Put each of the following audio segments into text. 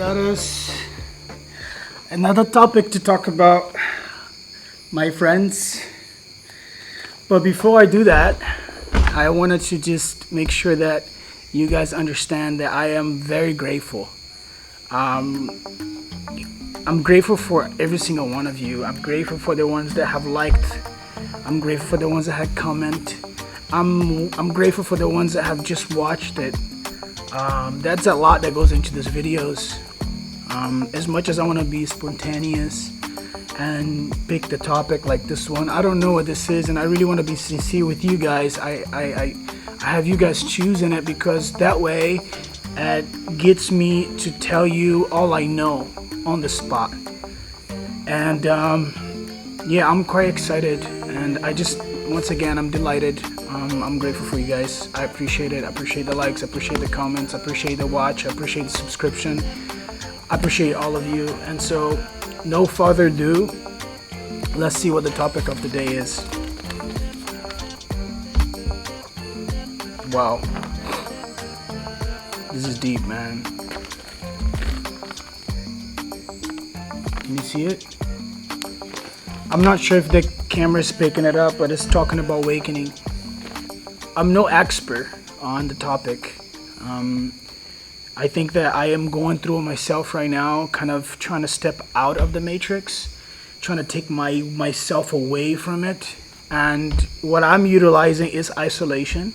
got us another topic to talk about, my friends. But before I do that, I wanted to just make sure that you guys understand that I am very grateful. Um, I'm grateful for every single one of you. I'm grateful for the ones that have liked. I'm grateful for the ones that had comment. I'm grateful for the ones that have just watched it. That's a lot that goes into these videos. As much as I want to be spontaneous and pick the topic like this one, I don't know what this is, and I really want to be sincere with you guys. I have you guys choosing it because that way it gets me to tell you all I know on the spot. And yeah, I'm quite excited, and once again, I'm delighted. I'm grateful for you guys. I appreciate it. I appreciate the likes. I appreciate the comments. I appreciate the watch. I appreciate the subscription. I appreciate all of you. And so, no further ado, let's see what the topic of the day is. Wow. This is deep, man. Can you see it? I'm not sure if the camera's picking it up, but it's talking about awakening. I'm no expert on the topic. I think that I am going through it myself right now, kind of trying to step out of the matrix, trying to take myself away from it. And what I'm utilizing is isolation,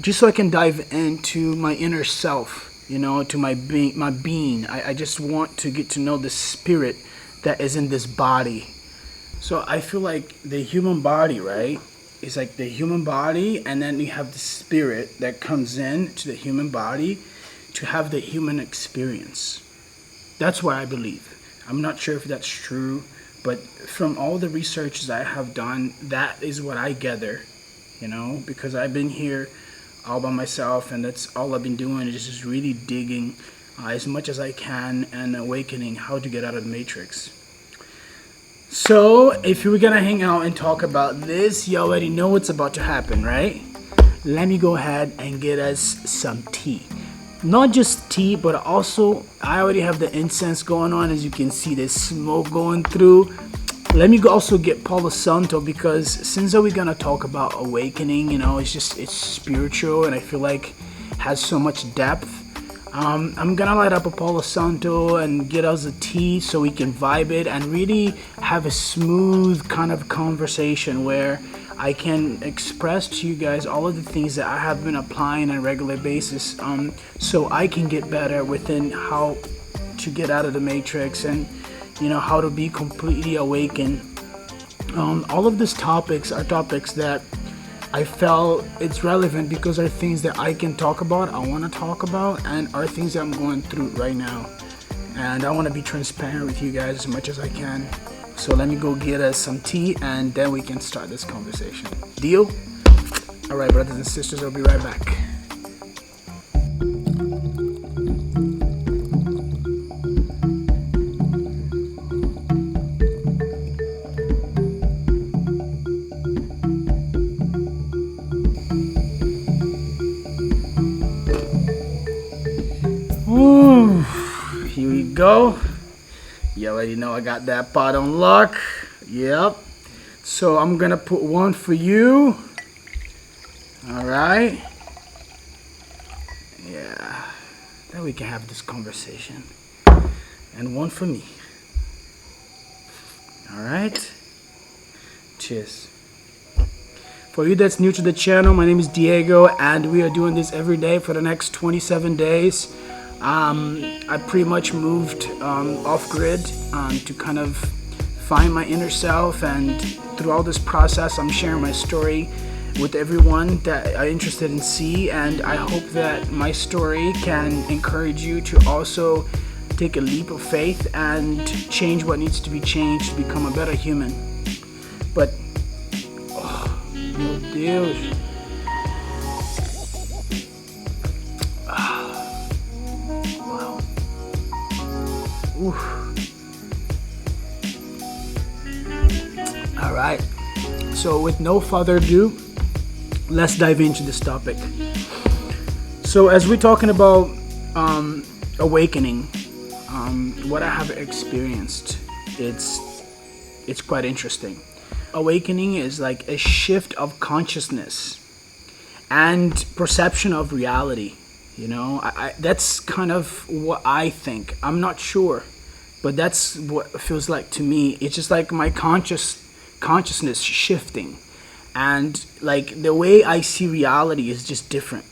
just so I can dive into my inner self, to my being. I just want to get to know the spirit that is in this body. So I feel like the human body, right? It's like the human body, and then you have the spirit that comes in to the human body to have the human experience. That's what I believe. I'm not sure if that's true, but from all the researches I have done, that is what I gather, because I've been here all by myself, and that's all I've been doing is just really digging as much as I can and awakening how to get out of the matrix. So, if we're gonna hang out and talk about this, you already know what's about to happen, right? Let me go ahead and get us some tea. Not just tea, but also I already have the incense going on. As you can see, there's smoke going through. Let me also get Paulo Santo, because since we're gonna talk about awakening, it's spiritual, and I feel like it has so much depth. I'm gonna light up a Paulo Santo and get us a tea so we can vibe it and really have a smooth kind of conversation where I can express to you guys all of the things that I have been applying on a regular basis, so I can get better within how to get out of the matrix and how to be completely awakened. All of these topics are topics that I felt it's relevant because are things that I can talk about, I want to talk about, and are things that I'm going through right now. And I want to be transparent with you guys as much as I can. So let me go get us some tea, and then we can start this conversation. Deal? All right, brothers and sisters, I'll be right back. Ooh, here we go. You already know I got that pot on lock. Yep. So I'm gonna put one for you. All right. Yeah. Then we can have this conversation. And one for me. All right. Cheers. For you that's new to the channel, my name is Diego, and we are doing this every day for the next 27 days. I pretty much moved off grid to kind of find my inner self, and through all this process I'm sharing my story with everyone that are interested in see, and I hope that my story can encourage you to also take a leap of faith and change what needs to be changed to become a better human. But meu Deus. All right, so with no further ado, let's dive into this topic. So as we're talking about awakening, what I have experienced, it's quite interesting. Awakening is like a shift of consciousness and perception of reality. That's kind of what I think. I'm not sure, but that's what it feels like to me. It's just like my consciousness shifting, and like the way I see reality is just different.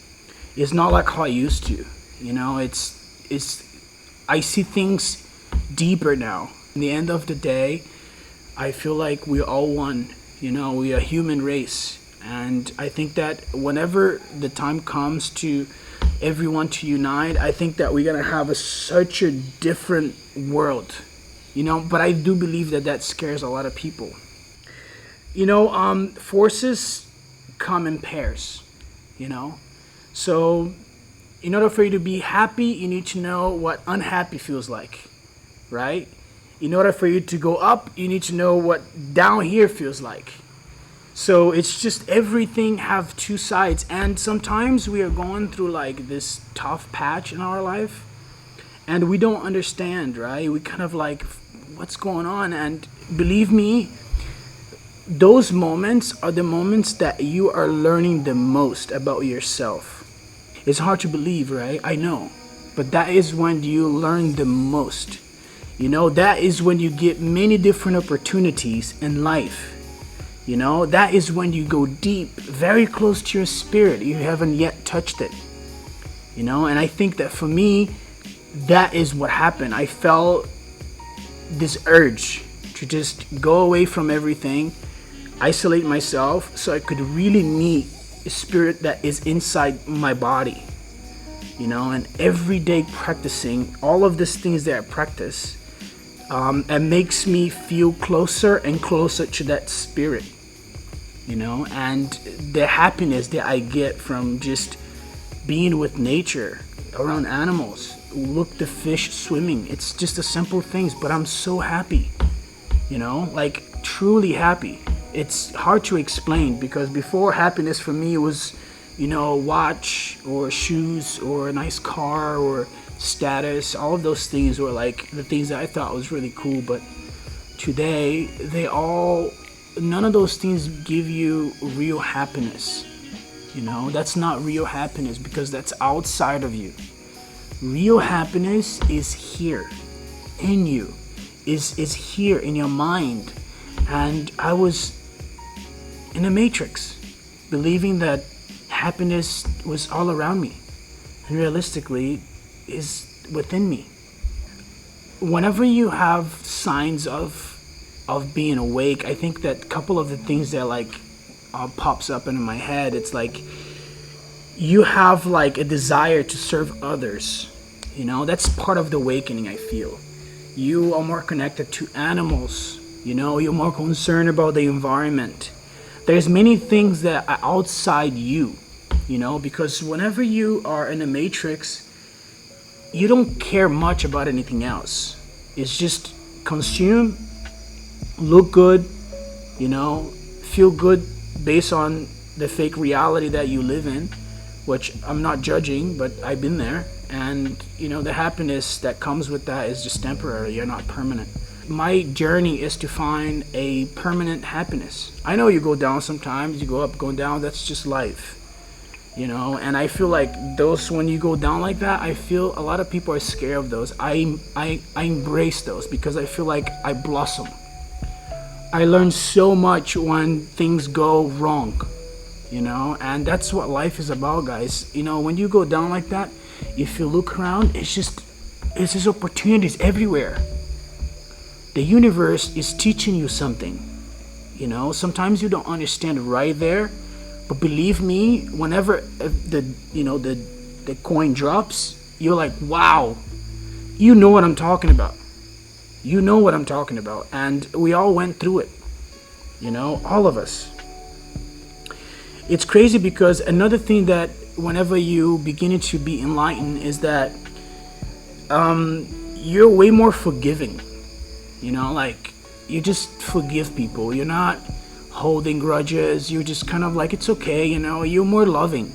It's not like how I used to. It's I see things deeper now. In the end of the day, I feel like we're all one. We are a human race, and I think that whenever the time comes to everyone to unite, I think that we're gonna have such a different world. But I do believe that scares a lot of people. Forces come in pairs. So in order for you to be happy, you need to know what unhappy feels like, right? In order for you to go up, you need to know what down here feels like. So it's just everything have two sides, and sometimes we are going through like this tough patch in our life, and we don't understand, right? We kind of like, what's going on? And believe me, those moments are the moments that you are learning the most about yourself. It's hard to believe, right? I know. But that is when you learn the most. That is when you get many different opportunities in life. That is when you go deep, very close to your spirit. You haven't yet touched it. And I think that for me, that is what happened. I felt this urge to just go away from everything, isolate myself, so I could really meet a spirit that is inside my body. And every day practicing all of these things that I practice, it makes me feel closer and closer to that spirit. And the happiness that I get from just being with nature, around animals, look the fish swimming. It's just the simple things, but I'm so happy, like truly happy. It's hard to explain, because before, happiness for me was, watch or shoes or a nice car or status. All of those things were like the things that I thought was really cool, but today none of those things give you real happiness. That's not real happiness, because that's outside of you. Real happiness is here in you, is here in your mind. And I was in a matrix, believing that happiness was all around me, and realistically is within me. Whenever you have signs of being awake, I think that a couple of the things that pops up into my head, it's like you have like a desire to serve others. That's part of the awakening. I feel you are more connected to animals. You're more concerned about the environment. There's many things that are outside you, because whenever you are in a matrix, you don't care much about anything else. It's just consume, look good, feel good based on the fake reality that you live in, which I'm not judging, but I've been there. And, the happiness that comes with that is just temporary. You're not permanent. My journey is to find a permanent happiness. I know you go down sometimes, you go up, go down, that's just life. And I feel like those, when you go down like that, I feel a lot of people are scared of those. I embrace those, because I feel like I blossom. I learn so much when things go wrong, and that's what life is about, guys. When you go down like that, if you look around, it's just opportunities everywhere. The universe is teaching you something. Sometimes you don't understand right there, but believe me, whenever the coin drops, you're like, wow, you know what I'm talking about. And we all went through it. All of us. It's crazy, because another thing that whenever you begin to be enlightened is that you're way more forgiving. You just forgive people. You're not holding grudges. You're just kind of like, it's okay, you're more loving.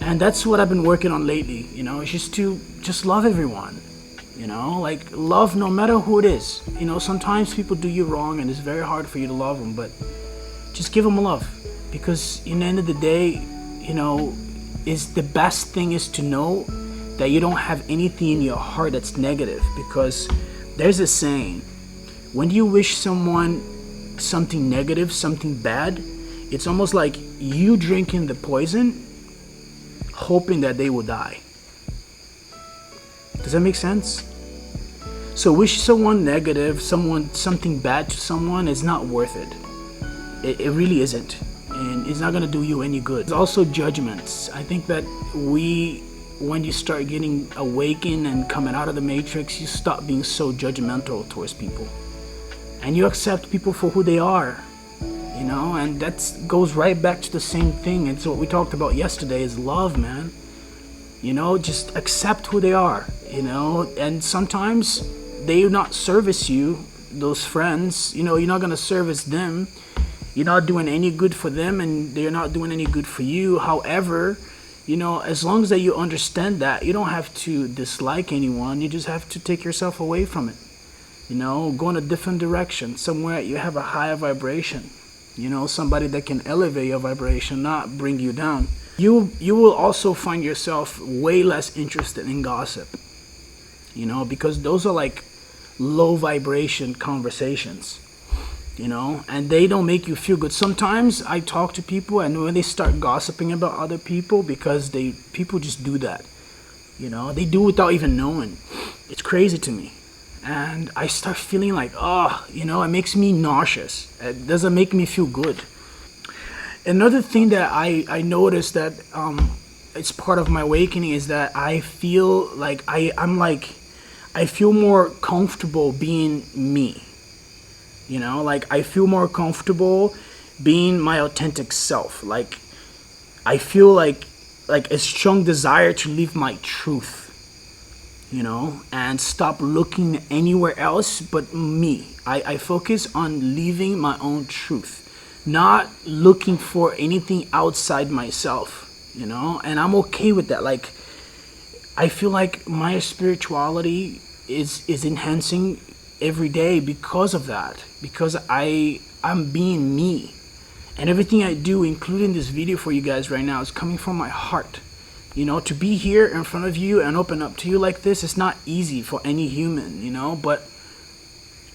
And that's what I've been working on lately, is just love everyone. Like love no matter who it is. Sometimes people do you wrong and it's very hard for you to love them, but just give them love. Because in the end of the day, is the best thing is to know that you don't have anything in your heart that's negative. Because there's a saying, when you wish someone something negative, something bad, it's almost like you drinking the poison, hoping that they will die. Does that make sense? So wish someone negative, something bad to someone is not worth it. It really isn't. And it's not going to do you any good. There's also judgments. I think that when you start getting awakened and coming out of the matrix, you stop being so judgmental towards people. And you accept people for who they are. And that goes right back to the same thing. It's what we talked about yesterday is love, man. Just accept who they are, and sometimes they not service you, those friends, you're not going to service them. You're not doing any good for them and they're not doing any good for you. However, as long as that you understand that, you don't have to dislike anyone. You just have to take yourself away from it. Go in a different direction, somewhere you have a higher vibration. Somebody that can elevate your vibration, not bring you down. You will also find yourself way less interested in gossip. Because those are like low vibration conversations. And they don't make you feel good. Sometimes I talk to people and when they start gossiping about other people, because people just do that. They do without even knowing. It's crazy to me. And I start feeling like, it makes me nauseous. It doesn't make me feel good. Another thing that I noticed that it's part of my awakening is that I feel like I feel more comfortable being me. Like I feel more comfortable being my authentic self. Like I feel like a strong desire to live my truth. And stop looking anywhere else but me. I focus on living my own truth. Not looking for anything outside myself, and I'm okay with that. Like, I feel like my spirituality is enhancing every day because of that, because I'm being me, and everything I do, including this video for you guys right now, is coming from my heart. To be here in front of you and open up to you like this is not easy for any human, but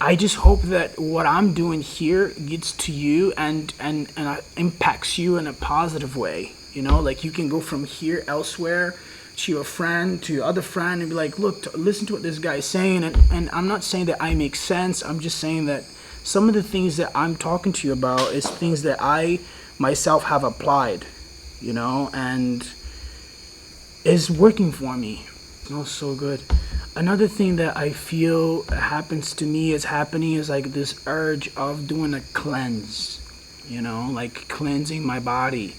I just hope that what I'm doing here gets to you and impacts you in a positive way. Like you can go from here elsewhere to your friend, to your other friend, and be like, look, listen to what this guy is saying. And I'm not saying that I make sense. I'm just saying that some of the things that I'm talking to you about is things that I myself have applied, and is working for me. It smells so good. Another thing that I feel happens to me is like this urge of doing a cleanse, like cleansing my body,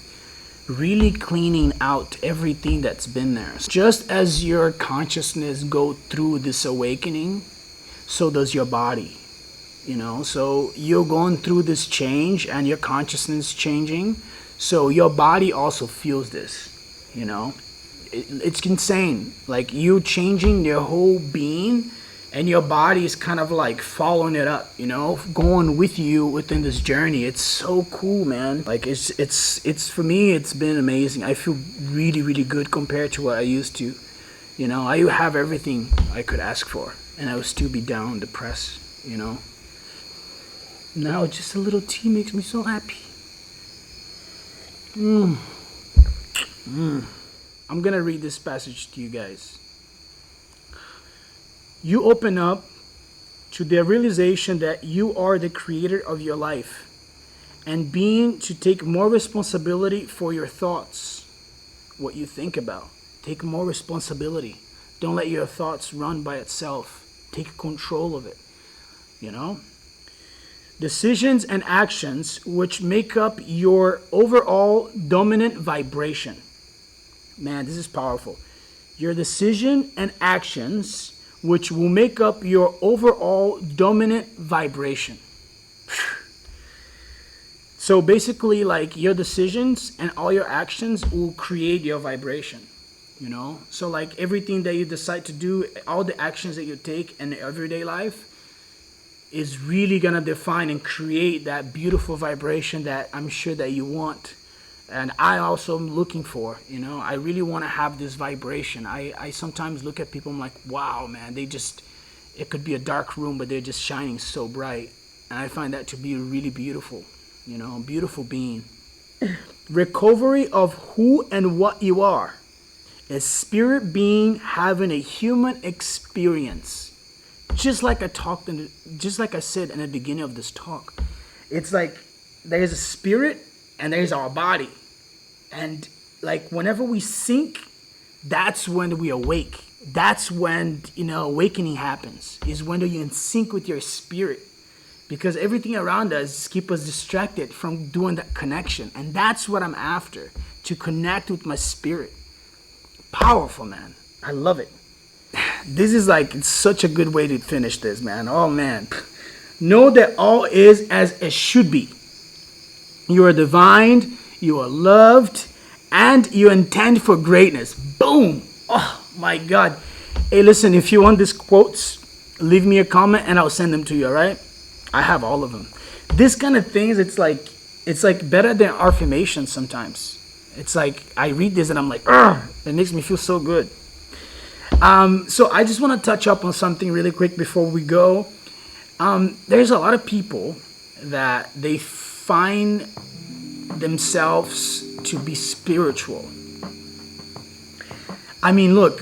really cleaning out everything that's been there. Just as your consciousness go through this awakening, so does your body, so you're going through this change and your consciousness changing, so your body also feels this, It's insane. Like you changing your whole being and your body is kind of like following it up, going with you within this journey. It's so cool, man. Like it's for me, it's been amazing. I feel really, really good compared to what I used to. I have everything I could ask for and I would still be down, depressed, Now just a little tea makes me so happy. I'm going to read this passage to you guys. You open up to the realization that you are the creator of your life and being to take more responsibility for your thoughts, what you think about. Take more responsibility. Don't let your thoughts run by itself. Take control of it, Decisions and actions which make up your overall dominant vibration. Man, this is powerful. Your decision and actions which will make up your overall dominant vibration. So basically, like, your decisions and all your actions will create your vibration, So like everything that you decide to do, all the actions that you take in everyday life is really gonna define and create that beautiful vibration that I'm sure that you want. And I also am looking for, I really want to have this vibration. I sometimes look at people, I'm like, wow, man, it could be a dark room, but they're just shining so bright. And I find that to be really beautiful, beautiful being. Recovery of who and what you are. A spirit being having a human experience. Just like I said in the beginning of this talk. It's like there's a spirit and there's our body. And like whenever we sink, that's when we awake. That's when, awakening happens. Is when you're in sync with your spirit. Because everything around us keep us distracted from doing that connection. And that's what I'm after. To connect with my spirit. Powerful, man. I love it. This is like, it's such a good way to finish this, man. Oh, man. Know that all is as it should be. You are divine. You are loved, and you intend for greatness. Boom! Oh my God! Hey, listen, if you want these quotes, leave me a comment and I'll send them to you. All right? I have all of them. This kind of things, it's like better than affirmations sometimes. It's like I read this and I'm like, it makes me feel so good. So I just want to touch up on something really quick before we go. There's a lot of people that they find themselves to be spiritual. I mean, look,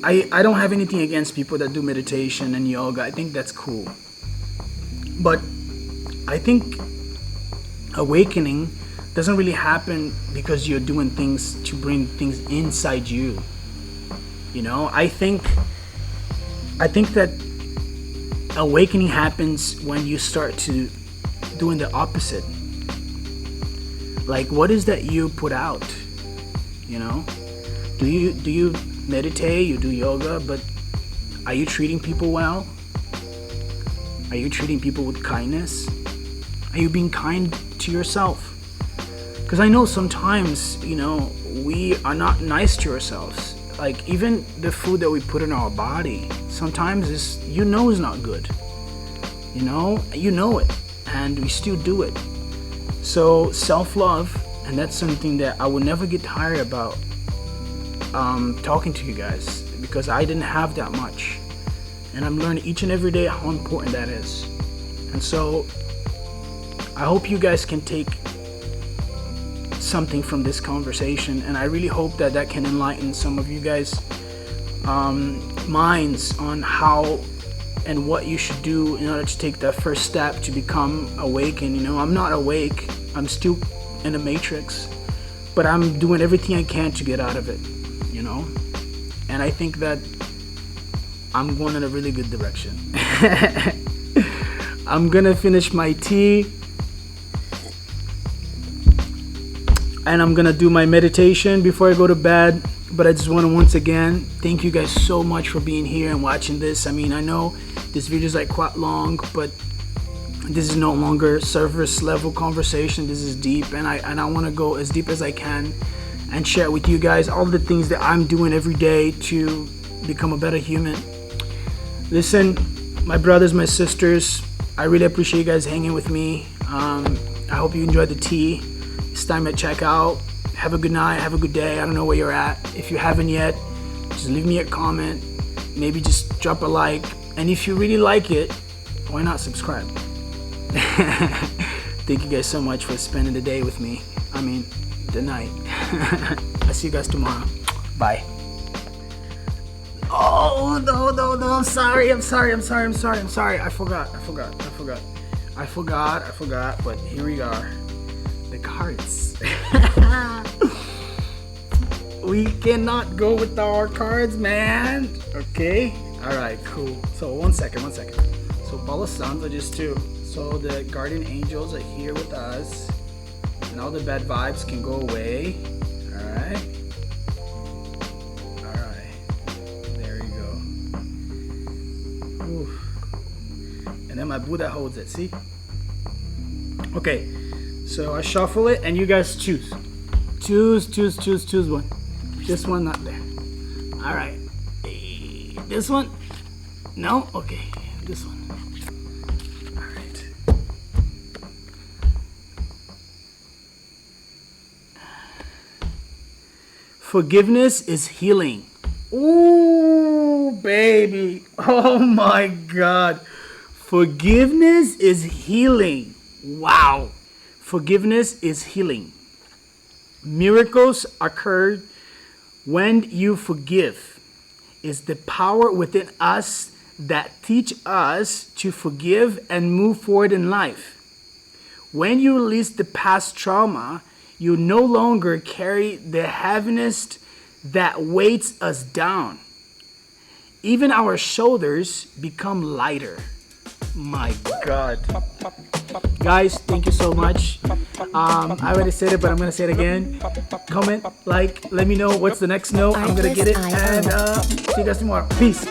I don't have anything against people that do meditation and yoga. I think that's cool. But I think awakening doesn't really happen because you're doing things to bring things inside you. I think that awakening happens when you start to doing the opposite. Like, what is that you put out? Do you meditate? You do yoga, but are you treating people well? Are you treating people with kindness? Are you being kind to yourself? Because I know sometimes, we are not nice to ourselves. Like, even the food that we put in our body, sometimes is not good. You know it, and we still do it. So self-love, and that's something that I will never get tired about talking to you guys, because I didn't have that much, and I'm learning each and every day how important that is. And so I hope you guys can take something from this conversation, and I really hope that can enlighten some of you guys minds on how and what you should do in order to take that first step to become awakened. I'm not awake. I'm still in the matrix, but I'm doing everything I can to get out of it, And I think that I'm going in a really good direction. I'm gonna finish my tea, and I'm gonna do my meditation before I go to bed. But I just want to once again thank you guys so much for being here and watching this. I mean, I know this video is like quite long, but this is no longer surface level conversation. This is deep, and I want to go as deep as I can and share with you guys all the things that I'm doing every day to become a better human. Listen, my brothers, my sisters, I really appreciate you guys hanging with me. I hope you enjoyed the tea. It's time to check out. Have a good night, have a good day. I don't know where you're at. If you haven't yet, just leave me a comment. Maybe just drop a like. And if you really like it, why not subscribe? Thank you guys so much for spending the day with me. The night. I'll see you guys tomorrow. Bye. Oh, no. I'm sorry. I forgot. But here we are. The cards. We cannot go with our cards, man. Okay. All right, cool. So one second. So Paulo Sons are just two. So the guardian angels are here with us, and all the bad vibes can go away. All right. There you go. Oof. And then my Buddha holds it. See? Okay. So I shuffle it and you guys choose. Choose one. This one, not there. All right. This one? No? Okay. This one. All right. Forgiveness is healing. Ooh, baby. Oh my God. Forgiveness is healing. Wow. Forgiveness is healing. Miracles occur when you forgive. It's the power within us that teach us to forgive and move forward in life. When you release the past trauma, you no longer carry the heaviness that weights us down. Even our shoulders become lighter. My God. Guys, thank you so much. I already said it, but I'm going to say it again. Comment, like, let me know what's the next note. I'm going to get it. And see you guys tomorrow. Peace.